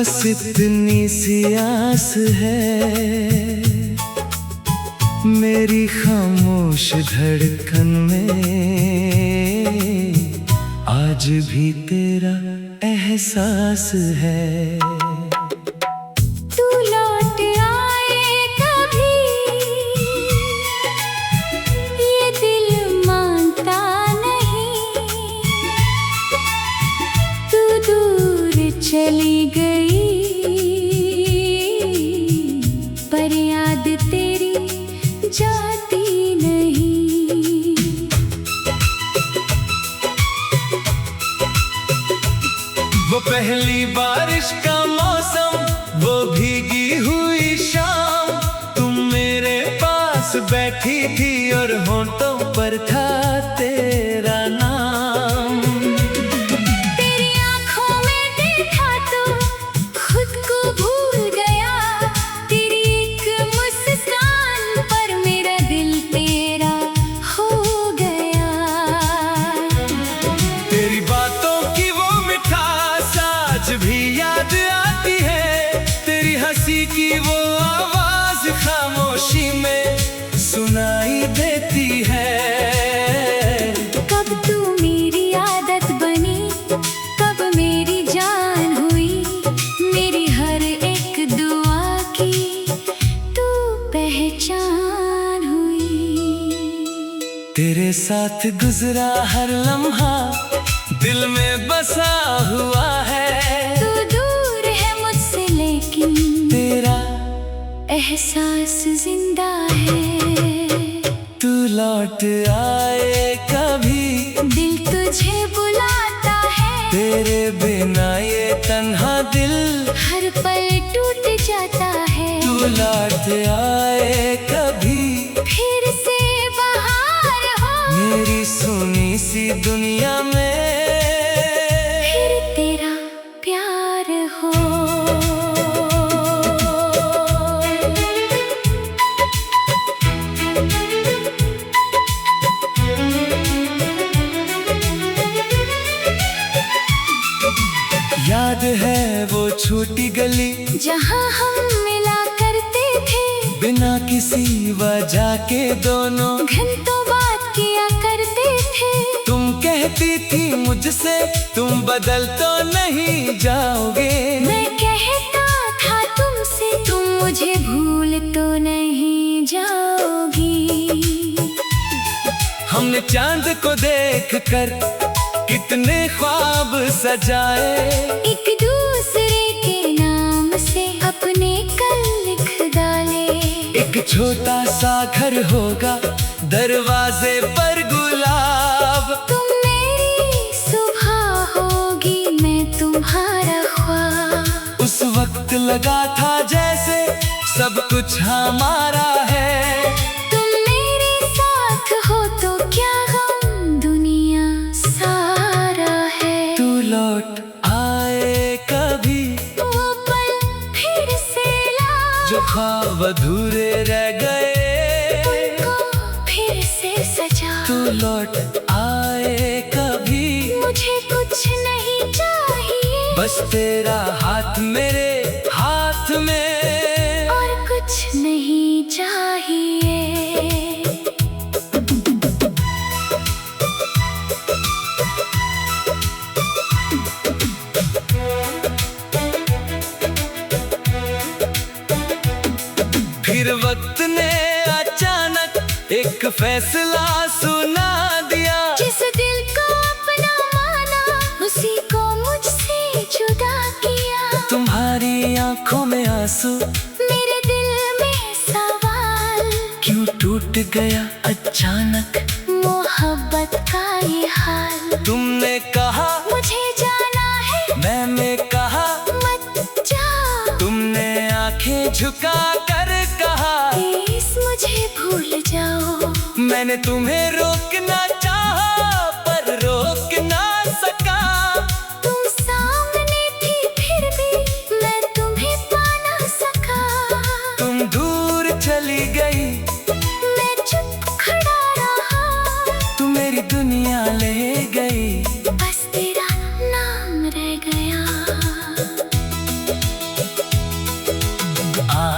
बस इतनी सी आस है मेरी खामोश धड़कन में, आज भी तेरा एहसास है। तू लौट आए कभी, ये दिल मानता नहीं। तू दूर चली गई, पर याद तेरी जाती नहीं। वो पहली बारिश का मौसम, वो भीगी हुई शाम, तुम मेरे पास बैठी थी और होंठों पर था तेरा नाम। तेरी आंखों में देखा तो खुद को भूल गया, तेरी एक मुस्कान पर मेरा दिल तेरा हो गया। तेरी बातों की वो मिठास आज भी याद आती है, तेरी हंसी की वो आवाज खामोशी में सुनाई देती है। कब तू मेरी आदत बनी, कब मेरी जान हुई, मेरी हर एक दुआ की तू पहचान हुई। तेरे साथ गुजरा हर लम्हा दिल में बसा हुआ है, तू दूर है मुझसे लेकिन तेरा एहसास जिंदा है। तू लौट आए कभी, दिल तुझे बुलाता है, तेरे बिना ये तन्हा दिल हर पल टूट जाता है। तू लौट आए कभी, फिर से बाहर हो मेरी सुनी सी दुनिया में, फिर तेरा प्यार हो। याद है वो छोटी गली जहाँ हम मिला करते थे, बिना किसी वजह के दोनों घंटों बात किया करते थे। तुम कहती थी मुझसे तुम बदल तो नहीं जाओगे, मैं कहता था तुमसे तुम मुझे भूल तो नहीं जाओगी। हमने चांद को देख कर कितने ख्वाब सजाए, एक दूसरे के नाम से अपने कल लिख डाले। एक छोटा सा घर होगा दरवाजे पर गुलाब, तुम मेरी सुबह होगी मैं तुम्हारा ख्वाब। उस वक्त लगा था जैसे सब कुछ हमारा है, तुम मेरे साथ हो तो क्या गम दुनिया सारा है। तू लौट आए कभी, वो पल फिर से ला, जो ख्वाब अधूरे रह गए, उनको फिर से सजा। तू लौट आए कभी, मुझे कुछ नहीं चाहिए, बस तेरा हाथ मेरे हाथ में, और कुछ नहीं चाहिए। फिर वक्त ने अचानक एक फैसला सुना दिया, जिस दिल को अपना माना उसी को मुझसे जुदा किया। तुम्हारी आंखों में आंसू, मेरे दिल में सवाल, क्यों टूट गया अचानक मोहब्बत का ये हाल। तुमने कहा मुझे जाना है, मैंने कहा मत जा। तुमने आंखें झुका कर कहा, प्लीज मुझे भूल जाओ। मैंने तुम्हें रोकना चाहा पर रोक ना सका, तुम सामने थी फिर भी मैं तुम्हें पा ना सका। तुम दूर चली गई, मैं चुप खड़ा रहा, तू मेरी दुनिया ले गई, बस तेरा नाम रह गया।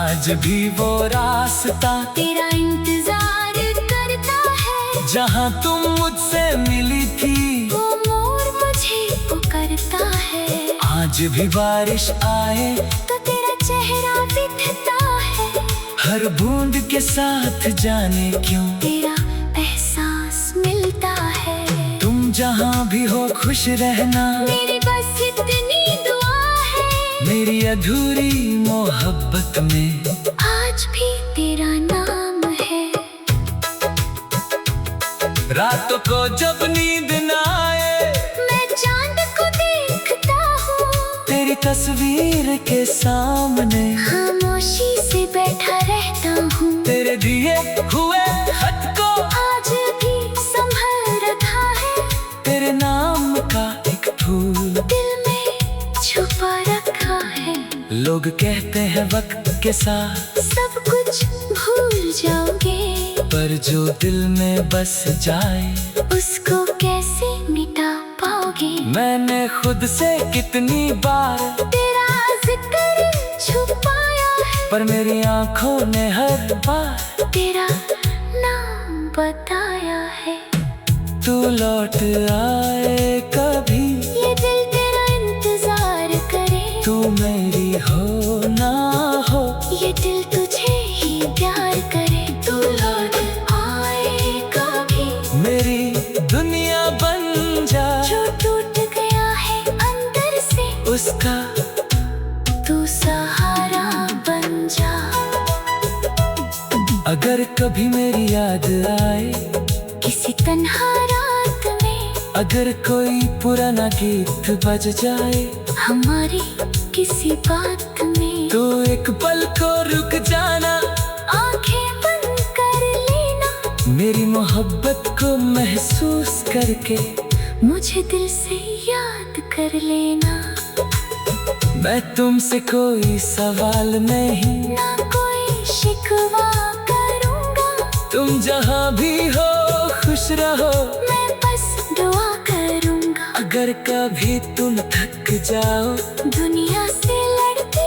आज भी वो रास्ता तेरा इंतजार करता है। जहाँ तुम मुझसे मिली थी वो मोर मुझे पुकारता है। आज भी बारिश आए तो तेरा चेहरा दिखता है। हर बूंद के साथ जाने क्यों तेरा एहसास मिलता है। तुम जहाँ भी हो खुश रहना, मेरी बस इतनी दुआ है। मेरी अधूरी मोहब्बत में आज भी तेरा नाम है। रातों को जब नींद न आए मैं चांद को देखता हूँ। तेरी तस्वीर के सामने खामोशी से बैठा रहता हूँ। तेरे दिए हुए खत को आज भी संभाल रखा है। तेरे नाम का एक फूल दिल में छुपा रखा है। लोग कहते हैं वक्त के साथ सब कुछ भूल जाओगे, पर जो दिल में बस जाए उसको कैसे मिटा पाओगे। मैंने खुद से कितनी बार तेरा जिक्र छुपाया है, पर मेरी आंखों ने हर बार तेरा नाम बताया है। तू लौट आए कभी, ये दिल तेरा इंतजार करे। तू मेरी हो ना हो, ये दिल तुझे ही प्यार करे। तू लौट आए कभी, मेरी दुनिया बन जा। जो टूट गया है अंदर से, उसका तू सहारा बन जा। अगर कभी मेरी याद आए किसी तन्हा रात में, अगर कोई पुराना गीत बज जाए हमारी किसी बात में, तो एक पल को रुक जाना, आंखें बंद कर लेना। मेरी मोहब्बत को महसूस करके मुझे दिल से याद कर लेना। मैं तुमसे कोई सवाल नहीं, ना कोई शिकवा करूँगा। तुम जहाँ भी हो खुश रहो। मैं बस दुआ करूँगा। अगर कभी तुम थक जाओ दुनिया से लड़ते,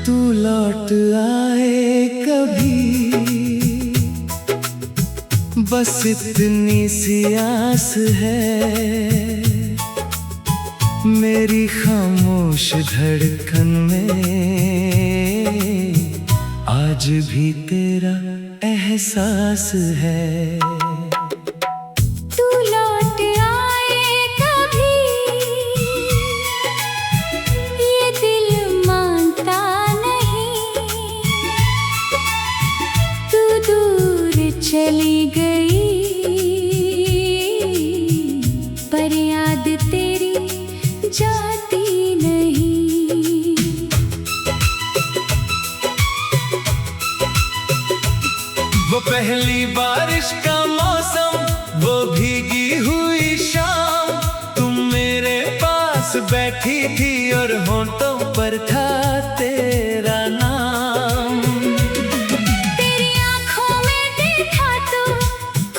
तू लौट आए कभी, बस इतनी सी आस है मेरी खामोश धड़कन में। आज भी तेरा एहसास है। तू लौट आए कभी, ये दिल मानता नहीं। तू दूर चली गई, पर याद तेरी जाती नहीं। वो पहली बारिश का मौसम, वो भीगी हुई शाम, तुम मेरे पास बैठी थी और होंठों पर था तेरा नाम। तेरी आंखों में देखा तो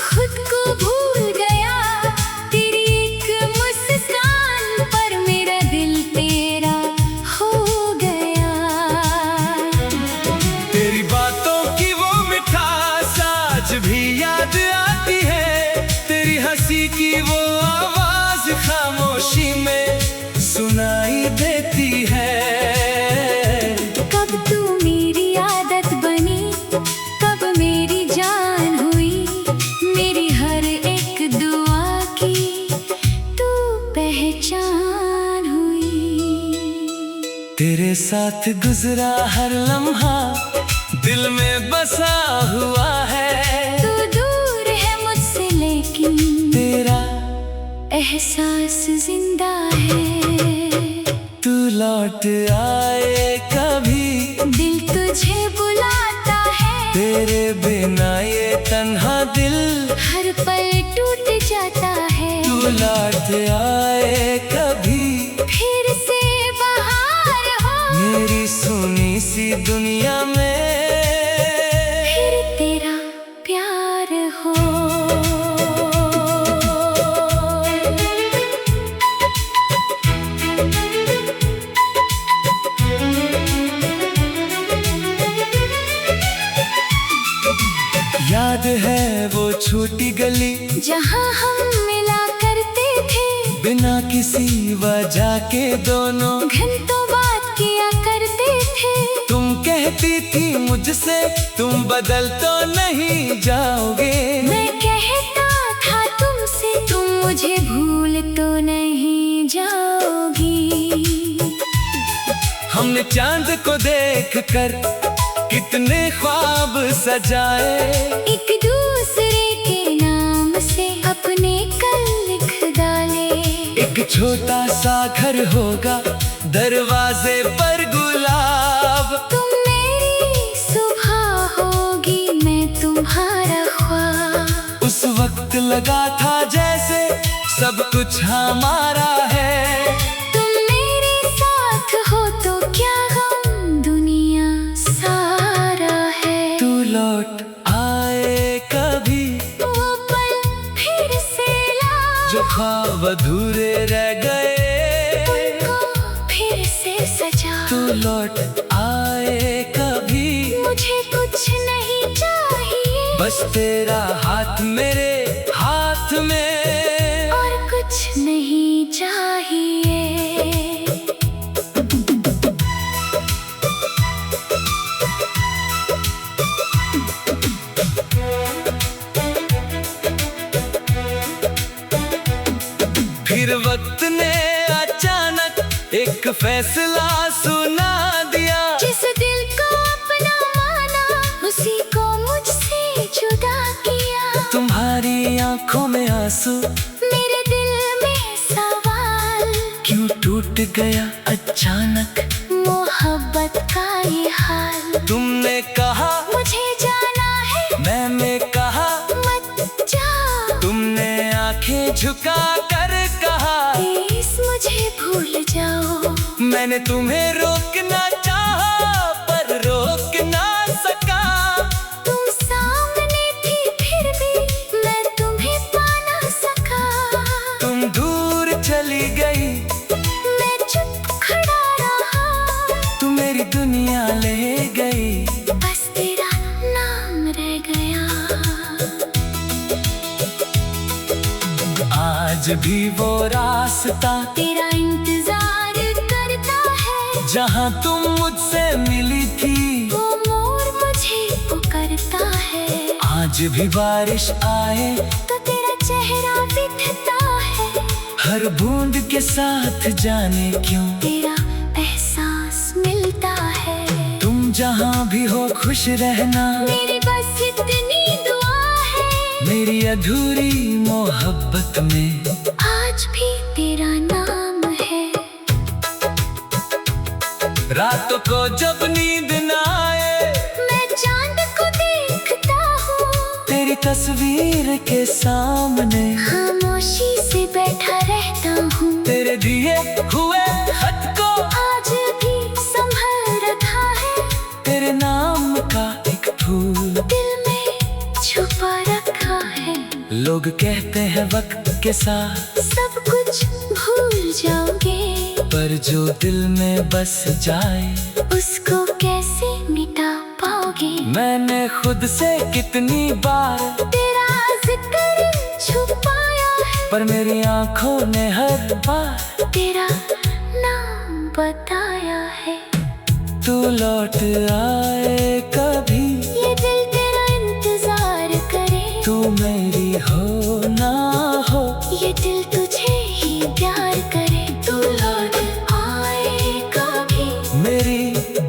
खुद को भूल गया। तेरी एक मुस्कान पर मेरा दिल तेरा हो गया। तेरी बातों की वो मिठास आज भी याद आती है। तेरी हंसी की वो आवाज खामोशी में सुनाई देती है। कब तू मेरी आदत बनी, कब मेरी जान हुई। मेरी हर एक दुआ की तू पहचान हुई। तेरे साथ गुजरा हर लम्हा दिल में बसा हुआ है। तू दूर है मुझसे लेकिन तेरा एहसास जिंदा है। तू लौट आए कभी, दिल तुझे बुलाता है। तेरे बिना ये तन्हा दिल हर पल टूट जाता है। तू लौट आए कभी, फिर से बाहर हो मेरी सुनी सी दुनिया में, फिर तेरा प्यार हो। याद है वो छोटी गली जहाँ हम मिला करते थे, बिना किसी वजह के दोनों घंटों बात किया करते थे। तुम कहती थी मुझसे तुम बदल तो नहीं जाओगे, मैं कहता था तुमसे तुम मुझे भूल तो नहीं जाओगी। हमने चांद को देख कर कितने ख्वाब सजाए, एक दूसरे के नाम से अपने कल लिख डाले। एक छोटा सा घर होगा दरवाजे पर गुलाब, तुम मेरी सुबह होगी मैं तुम्हारा ख्वाब। उस वक्त लगा था जैसे सब कुछ हमारा है, तुम मेरे साथ हो तो क्या गम दुनिया सारा है। तू लौट आए कभी, वो पल फिर से ला जो ख्वाब अधूरे रह गए, उनको फिर से सजा। तू लौट आए कभी, मुझे कुछ नहीं चाहिए बस तेरा हाथ मेरे हाथ में, और कुछ नहीं चाहिए। फिर वक्त ने अचानक एक फैसला सुना दिया, जिस दिल को अपना माना उसी को मुझसे जुदा किया। तुम्हारी आंखों में आंसू, मेरे दिल में सवाल, क्यों टूट गया अचानक मोहब्बत का ये हाल। तुमने कहा मुझे जाना है, मैंने कहा मत जा। तुमने आंखें झुका कर कहा प्लीज मुझे भूल जाओ। मैंने तुम्हें रोकना चाहा पर रोक ना सका, तुम सामने थी फिर भी मैं तुम्हें पा ना सका। तुम दूर चली गई, मैं चुप खड़ा रहा, तू मेरी दुनिया ले गई, बस तेरा नाम रह गया। आज भी वो रास्ता तेरा इंतजार करता है, जहाँ तुम मुझसे मिली थी, वो मोड़ मुझे पुकारता है। आज भी बारिश आए तो तेरा चेहरा दिखता है, हर बूंद के साथ जाने क्यों तेरा एहसास मिलता है। तुम जहाँ भी हो खुश रहना, मेरी बस इतनी दुआ है, मेरी अधूरी मोहब्बत में आज भी तेरा नाम है। रातों को जब नींद न आए, मैं चांद को देखता हूँ, तेरी तस्वीर के सामने खामोशी से बैठा रहता हूँ। तेरे दिए हुए खत को आज भी संभल रखा है, तेरे नाम का एक फूल दिल में छुपा रखा है। लोग कहते हैं वक्त के साथ सब कुछ भूल जाओगे, पर जो दिल में बस जाए उसको कैसे मिटा पाओगे। मैंने खुद से कितनी बार तेरा जिक्र छुपाया है, पर मेरी आंखों ने हर बार तेरा नाम बताया है। तू लौट आए कभी, ये दिल तेरा इंतजार करे, तू मेरी हो ना हो, ये दिल तुझे ही प्यार करे। तू लौट आए कभी, मेरी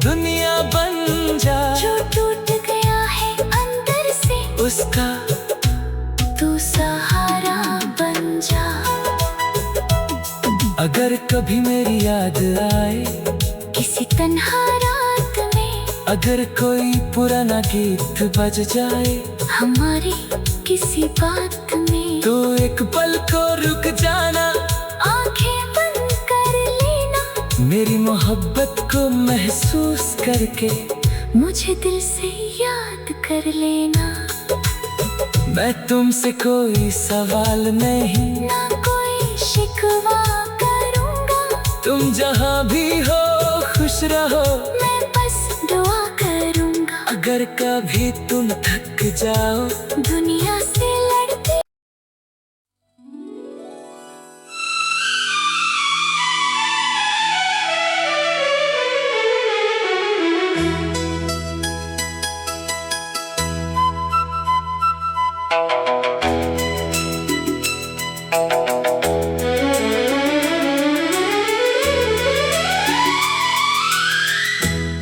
दुनिया बन जा, जो टूट गया है अंदर से उसका तू सहारा बन जा। अगर कभी मेरी याद आए किसी तन्हा रात में, अगर कोई पुराना गीत बज जाए हमारी किसी बात में, तो एक पल को रुक जा, करके मुझे दिल से याद कर लेना। मैं तुमसे कोई सवाल नहीं, ना कोई शिकवा करूँगा। तुम जहाँ भी हो खुश रहो, मैं बस दुआ करूँगा। अगर कभी तुम थक जाओ दुनिया से लड़ते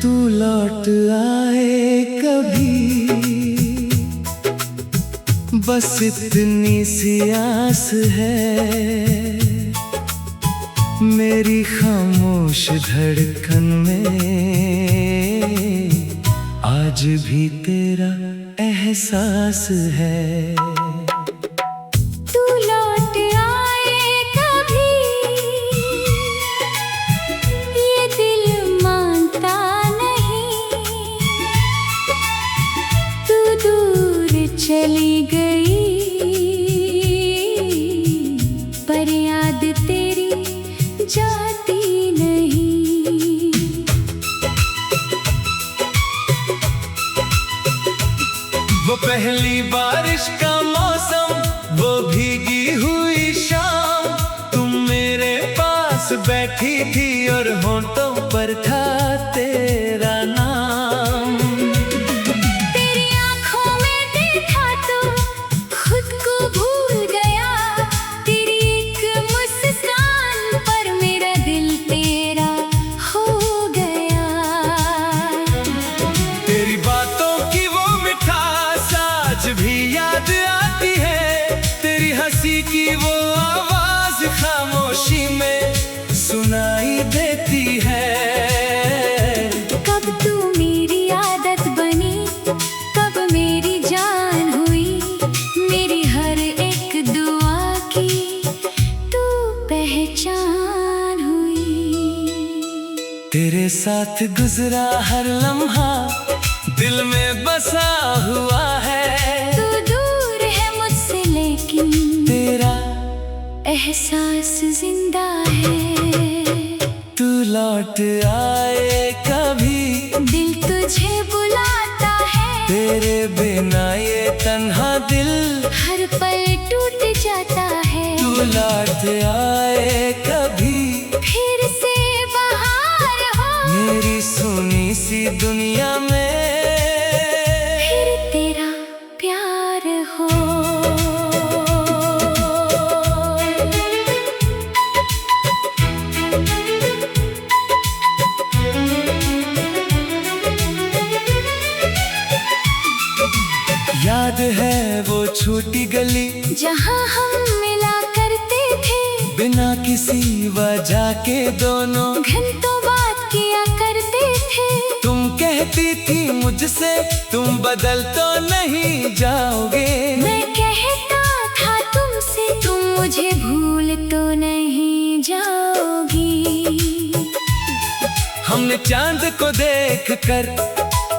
तू लौट आए कभी, बस इतनी सी आस है मेरी खामोश धड़कन में, आज भी तेरा एहसास है। तू लौट आए कभी, ये दिल मानता नहीं। तू दूर चली गई, पर याद तेरी जाती नहीं। वो पहली बारिश का मौसम, वो भीगी हुई शाम, तुम मेरे पास बैठी थी और होंठों पर था तेरा नाम। तेरी आंखों में देखा तो खुद को भूल गया, तेरी एक मुस्कान पर मेरा दिल तेरा हो गया। तेरी बातों की वो मिठास आज भी याद आती है, तेरी हंसी की वो आवाज खामोशी में सुनाई देती है। कब तू मेरी आदत बनी, कब मेरी जान हुई, मेरी हर एक दुआ की तू पहचान हुई। तेरे साथ गुजरा हर लम्हा दिल में बसा हुआ है, तू दूर है मुझसे लेकिन तेरा एहसास जिंदा है। तू लौट आए कभी, दिल तुझे बुलाता है, तेरे बिना ये तन्हा दिल हर पल टूट जाता है। तू लौट आए कभी, फिर से बाहर हो, मेरी सुनी सी दुनिया में फिर तेरा प्यार हो। याद है वो छोटी गली जहाँ हम मिला करते थे, बिना किसी वजह के दोनों घंटों बात किया करते थे। तुम कहती थी मुझसे तुम बदल तो नहीं जाओगे, मैं कहता था तुमसे तुम मुझे भूल तो नहीं जाओगी। हमने चांद को देख कर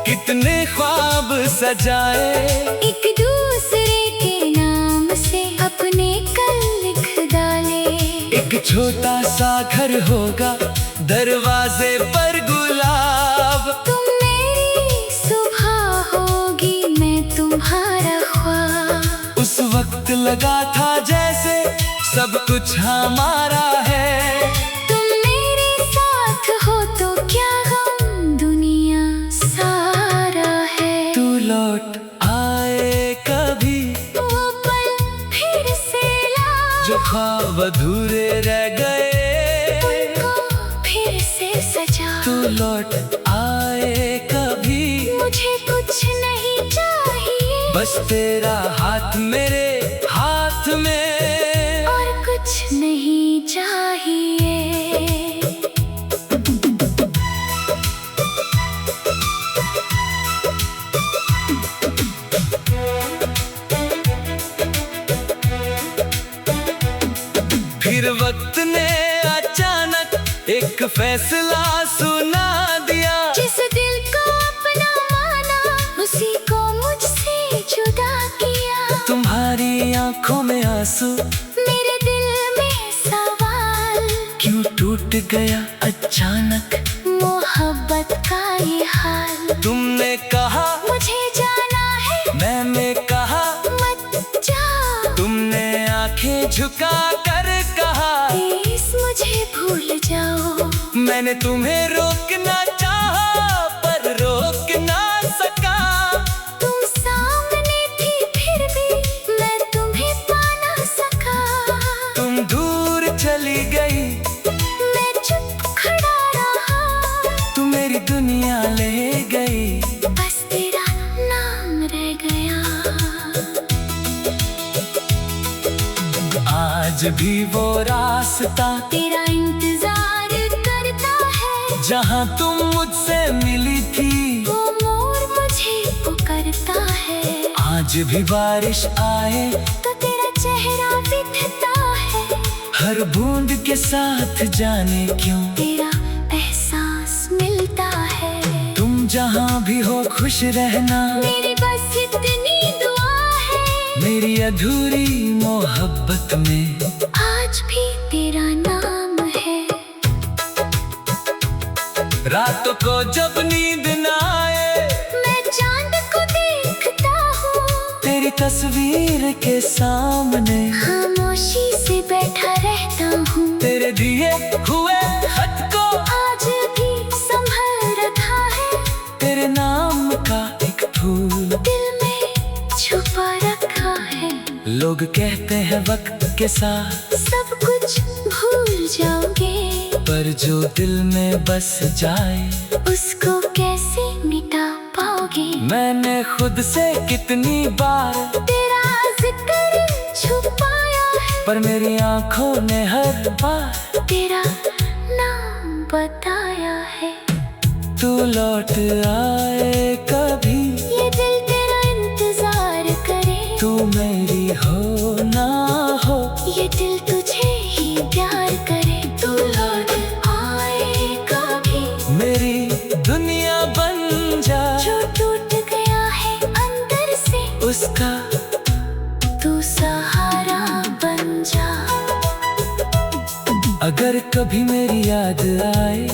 कितने ख्वाब सजाए, एक दूसरे के नाम से अपने कल लिख डाले। एक छोटा सा घर होगा दरवाजे पर गुलाब, तुम मेरी सुबह होगी मैं तुम्हारा ख्वाब। उस वक्त लगा था जैसे सब कुछ हमारा है, तुम मेरे साथ हो तो क्या गम दुनिया सारा है। तू लौट आए कभी, वो पल फिर से ला, जो ख्वाब अधूरे रह गए उनको फिर से सजा। तू लौट आए कभी, मुझे कुछ नहीं चाहिए, बस तेरा हाथ मेरे हाथ में, और कुछ नहीं चाहिए। फिर वक्त ने अचानक एक फैसला सुना दिया, जिस दिल को आंसू, मेरे दिल में सवाल, क्यों टूट गया अचानक मोहब्बत का ये हाल। तुमने कहा मुझे जाना है, मैंने कहा मत जा। तुमने आंखें झुका कर कहा प्लीज मुझे भूल जाओ। मैंने तुम्हें रोकना चाहा पर रोक ना सका। तुम सामने थी फिर भी मैं तुम्हें पा ना सका। तुम दूर चली गई, मैं चुप खड़ा रहा, तू मेरी दुनिया ले गई, बस तेरा नाम रह गया। आज भी वो रास्ता तेरा इंतजार करता है, जहाँ तुम मुझसे मिली थी, वो मोर मुझे पुकारता है। आज भी बारिश आए तो तेरा चेहरा बिखता है, हर बूंद के साथ जाने क्यों तेरा एहसास मिलता है। तुम जहाँ भी हो खुश रहना, मेरी बस इतनी दुआ है, मेरी अधूरी मोहब्बत में आज भी तेरा नाम है। रातों को जब नींद न आए, मैं चांद को देखता हूँ, तेरी तस्वीर के सामने खामोशी से बैठा रहता हूँ। तेरे दिए हुए खत को आज भी संभल रखा है, तेरे नाम का एक फूल दिल में छुपा रखा है। लोग कहते हैं वक्त के साथ सब कुछ भूल जाओगे, पर जो दिल में बस जाए उसको कैसे मिटा पाओगे। मैंने खुद से कितनी बार तेरा जिक्र छुपाया है, पर मेरी आंखों ने हर बार तेरा नाम बताया है। तू लौट आए कभी, ये दिल तेरा इंतजार करे, तू मेरी हो ना हो, ये दिल तुझे ही प्यार करे। तू लौट आए कभी, मेरी दुनिया बन जा, जो टूट गया है अंदर से, उसका तू सहारा बन जा। अगर कभी मेरी याद आए